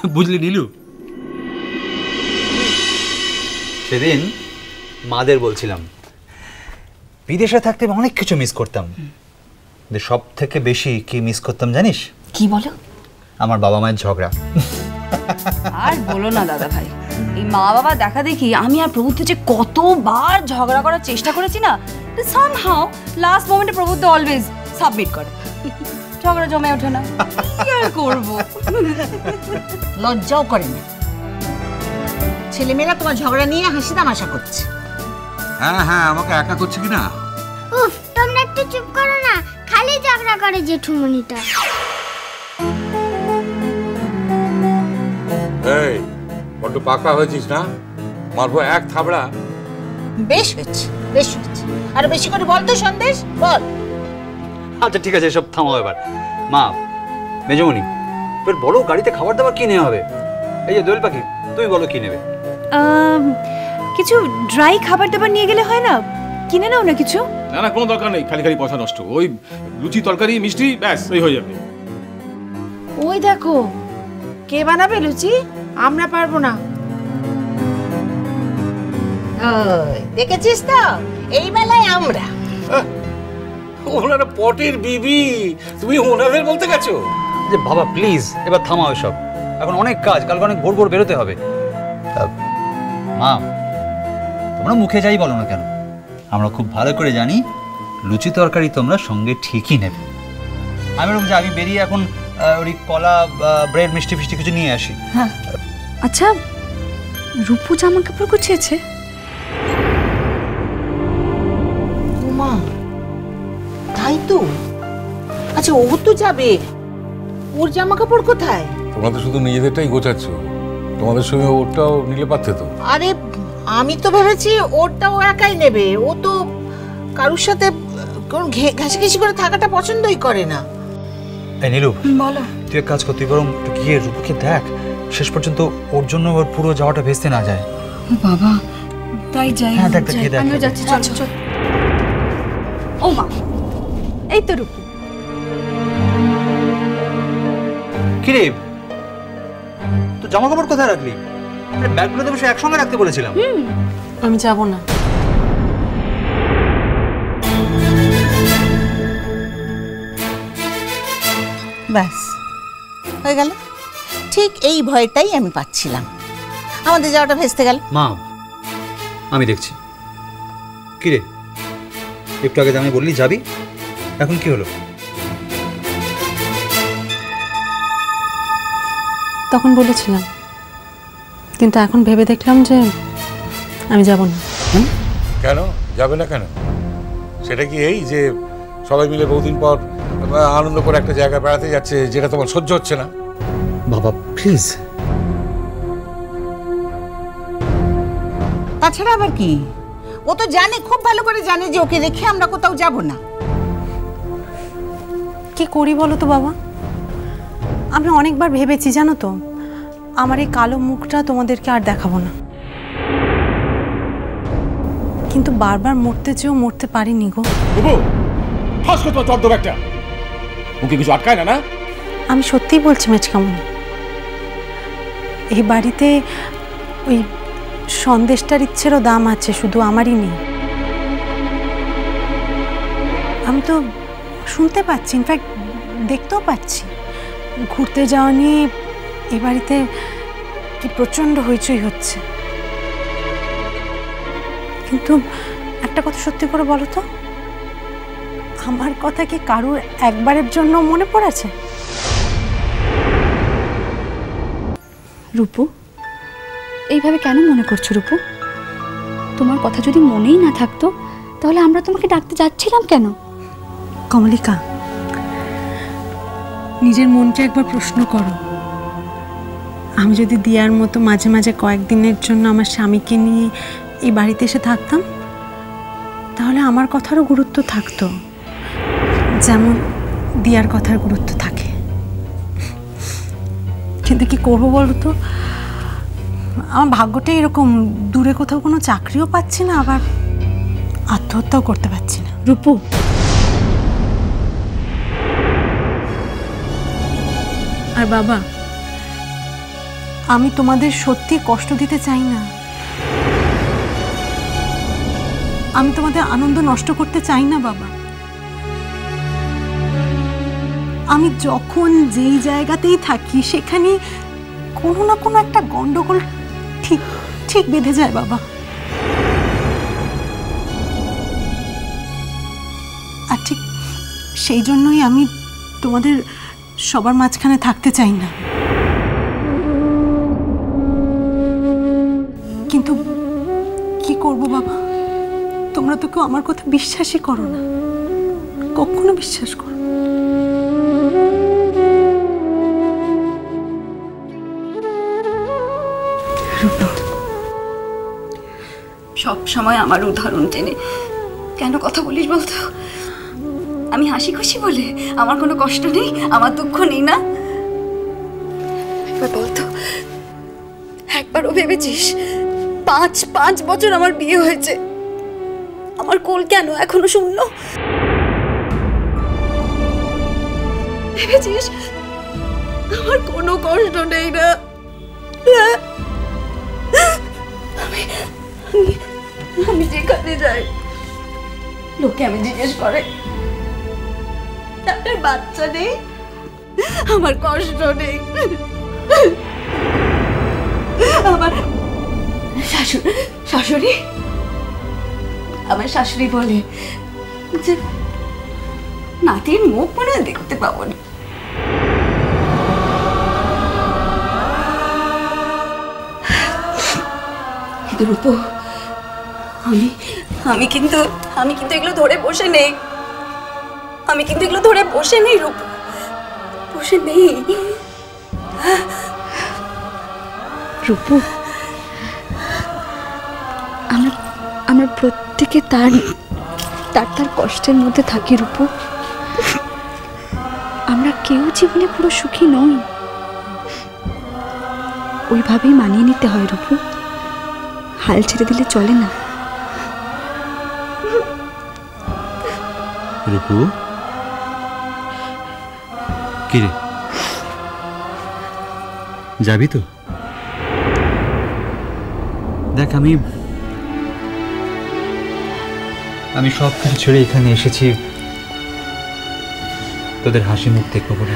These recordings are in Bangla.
বুঝলি নীলু, সেদিন মাদের বলছিলাম বিদেশে থাকতে অনেক কিছু মিস করতাম, সব থেকে বেশি কি মিস করতাম জানিস? কি বলো? আমার বাবা মায়ের ঝগড়া। আর বলো না দাদা ভাই, এই মা বাবা দেখা দেখি আমি আর প্রভুত্ব যে কতবার ঝগড়া করার চেষ্টা করেছি না, সামহাউ লাস্ট মোমেন্টে প্রভুত্ব অলওয়েজ সাবমিট করে, ঝগড়া জমে ওঠে না। কি আর করবো? লজ্জাও করে না। ছেলেমেয়েরা তোমার ঝগড়া নিয়ে হাসি তামাশা করছে। হ্যাঁ, আমাকে একা করছে কি না? উফ, তোমরা একটু চুপ করো না, খালি ঝগড়া করে জেঠুমনিটা। এই বড্ড পাকা হয়েছিস না, মারবো এক থাবড়া। বেশ হয়েছে, বেশ হয়েছে। আর বেশি করে বল তো সন্দেশ, বল। আচ্ছা ঠিক আছে, সব থামাও এবার। মা, মেজমণি, তোর বলো গাড়িতে খাবার দাবার কি নেওয়া হবে? এই যে দোয়েল পাখি, তুই বলো কি নেবে? কিছু ড্রাই খাবার দাবার নিয়ে গেলে হয় না? কিনে নাও না কিছু। না কোনো দরকার নেই, খালি খালি পয়সা নষ্ট। ওই লুচি তরকারি মিষ্টি ব্যাস, এই হয়ে যাবে। ওই দেখো, কে বানাবে লুচি? আমরা পারবো না। দেখেছিস তো, এই বেলায় আমরা। ওনারা পটের বিবি, তুমি ওনাদের বলতে গেছো? যে বাবা প্লিজ এবার থামাও এসব, এখন অনেক কাজ, কালকে অনেক ভোর ভোর বেরোতে হবে। মা, তোমরা মুখে যাই বলো না কেন, আমরা খুব ভালো করে জানি লুচি তরকারি তোমরা সঙ্গে ঠিকই নেবে। আমি বললাম যে আমি বেরিয়ে এখন ওই কলা, ব্রেড, মিষ্টি ফিষ্টি কিছু নিয়ে আসি। হ্যাঁ। আচ্ছা, রূপু জামা কাপড় গুছিয়েছে? মা, তাই তো। আচ্ছা, ও তো যাবে, ওর জামা কাপড় কোথায়? তোমরা তো শুধু নিজেদেরটাই গোছাচ্ছ, তোমাদের সঙ্গে ওরটাও নিলে পারতে তো। আরে আমি তো ভেবেছি ওরটাও একাই নেবে, ও তো কারুর সাথে ঘাসাঘাসি করে থাকাটা পছন্দই করে না। এই নীলু, বলো। তুই এক কাজ কর, তুই বরং একটু গিয়ে রূপুকে দেখ, শেষ পর্যন্ত ওর জন্য ওর পুরো যাওয়াটা ভেস্তে না যায়। বাবা, তাই যাই। হ্যাঁ, দেখ, গিয়ে দেখ। আমিও যাচ্ছি, চল। ও মা, এই তো রূপু। কিরে, তো জামা কাপড় কোথায় রাখলি? ব্যাগগুলো তো বসে একসঙ্গে রাখতে বলেছিলাম। আমি যাব না। ব্যাস হয়ে গেল। ঠিক এই ভয়টাই আমি পাচ্ছিলাম, আমাদের যাওয়াটা ভেস্তে গেল। মা, আমি দেখছি। কিরে, একটু আগে আমি বললি যাবি, এখন কি হলো? তখন বলেছিলাম, কিন্তু এখন ভেবে দেখলাম যে আমি যাব না। কেন যাবে না কেন? সেটা কি এই যে সবাই মিলে বহুদিন পর আনন্দ করে একটা জায়গায় বেড়াতে যাচ্ছে, যেটা তোমার সহ্য হচ্ছে না? বাবা প্লিজ। তাছাড়া আবার কি, ও তো জানে, খুব ভালো করে জানে যে ওকে রেখে আমরা কোথাও যাব না। কি করি বলো তো বাবা? আমি অনেকবার ভেবেছি জানো তো, আমার এই কালো মুখটা তোমাদেরকে আর দেখাবো না, কিন্তু বারবার মরতে চেয়েও মরতে পারিনি গো। মুখে কিছু আটকায় না? আমি সত্যিই বলছি মেচকামনি, এই বাড়িতে ওই সন্দেশটার ইচ্ছেরও দাম আছে, শুধু আমারই নেই। আমি তো শুনতে পাচ্ছি, ইনফ্যাক্ট দেখতেও পাচ্ছি, ঘুরতে যাওয়া নিয়ে এই বাড়িতে কি প্রচণ্ড হইচই হচ্ছে। কিন্তু একটা কথা সত্যি করে বলো তো, আমার কথা কি কারুর একবারের জন্য মনে পড়েছে? রূপু, এইভাবে কেন মনে করছো রূপু? তোমার কথা যদি মনেই না থাকতো তাহলে আমরা তোমাকে ডাকতে যাচ্ছিলাম কেন? কমলিকা, নিজের মনকে একবার প্রশ্ন করো, আমি যদি দিয়ার মতো মাঝে মাঝে কয়েকদিনের জন্য আমার স্বামীকে নিয়ে এই বাড়িতে এসে থাকতাম, তাহলে আমার কথারও গুরুত্ব থাকতো, যেমন দিয়ার কথার গুরুত্ব থাকে। কিন্তু কি করবো বলো তো, আমার ভাগ্যটাই এরকম, দূরে কোথাও কোনো চাকরিও পাচ্ছি না, আবার আত্মহত্যাও করতে পারছি না। রূপু, আর বাবা, আমি তোমাদের সত্যি কষ্ট দিতে চাই না, আমি তোমাদের আনন্দ নষ্ট করতে চাই না বাবা। আমি যখন যেই জায়গাতেই থাকি সেখানে কোনো না কোনো একটা গন্ডগোল ঠিক ঠিক বেঁধে যায় বাবা। আর ঠিক সেই জন্যই আমি তোমাদের সবার মাঝখানে থাকতে চাই না। কিন্তু কি করব বাবা, তোমরা তো কেউ আমার কথা বিশ্বাসই করো না, কখনো বিশ্বাস করো। সব সময় আমার উদাহরণ টেনে কেন কথা বলিস বলতো? আমি হাসি খুশি বলে আমার কোনো কষ্ট নেই, আমার দুঃখ নেই না? একবার বলতো, একবারও ভেবেছিস 5 বছর আমার বিয়ে হয়েছে, আমার কোল কেন এখনো শূন্য? ভেবেছিস আমার কোনো কষ্ট নেই না? আমি যেখানে যাই লোকে আমি জিজ্ঞেস করে আপনার বাচ্চা নেই, আমার কষ্ট নেই। আমার শাশুড়ি আমার শাশুড়ি বলে যে নাতির মুখ মনে হয় দেখতে পাবো না। কিন্তু রূপো, আমি কিন্তু এগুলো ধরে বসে নেই, রূপ, বসে নেই। রূপু, আমরা প্রত্যেকে তার কষ্টের মধ্যে থাকি রূপু। আমরা কেউ জীবনে পুরো সুখী নই, ওইভাবেই মানিয়ে নিতে হয় রূপু, হাল ছেড়ে দিলে চলে না। রূপু, কিরে যাবি তো? দেখ, আমি সব কিছু ছেড়ে এখানে এসেছি তোদের হাসি মুখ দেখবো বলে,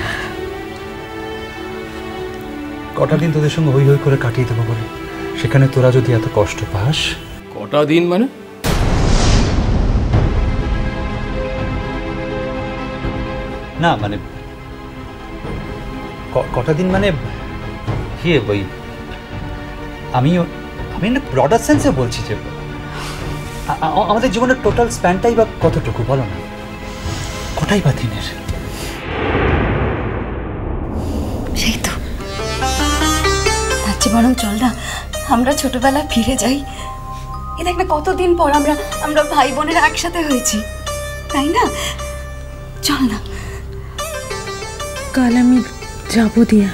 কটা দিন তোদের সঙ্গে হই হই করে কাটিয়ে দেবো বলে। সেখানে তোরা যদি এত কষ্ট পাস। কটা দিন মানে? না মানে কটা দিন মানে কি বই, আমি ব্রডার সেন্সে বলছি যে আমাদের জীবনের টোটাল স্প্যানটাই বা কতটুকু বলো না, কটাই বা দিনের। সেই তো, তার চেয়ে বরং চল না আমরা ছোটবেলায় ফিরে যাই। এ দেখ না, কতদিন পর আমরা ভাই বোনেরা একসাথে হয়েছি, তাই না? চল না। কাল আমি যাবো দিয়া।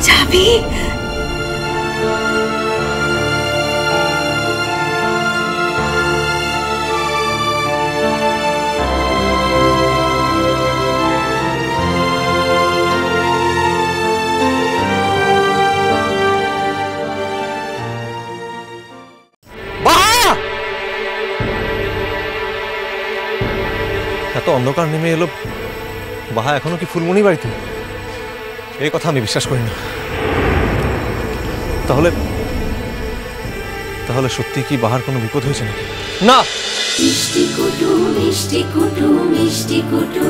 যাবি? এত অন্ধকার নেমে এলো, বাহা এখনো কি ফুলমণি বাড়িতে? এই কথা আমি বিশ্বাস করি না। তাহলে সত্যি কি বাহার কোনো বিপদ হয়েছে নাকি? না। মিষ্টি কুটু মিষ্টি কুটু মিষ্টি কুটু।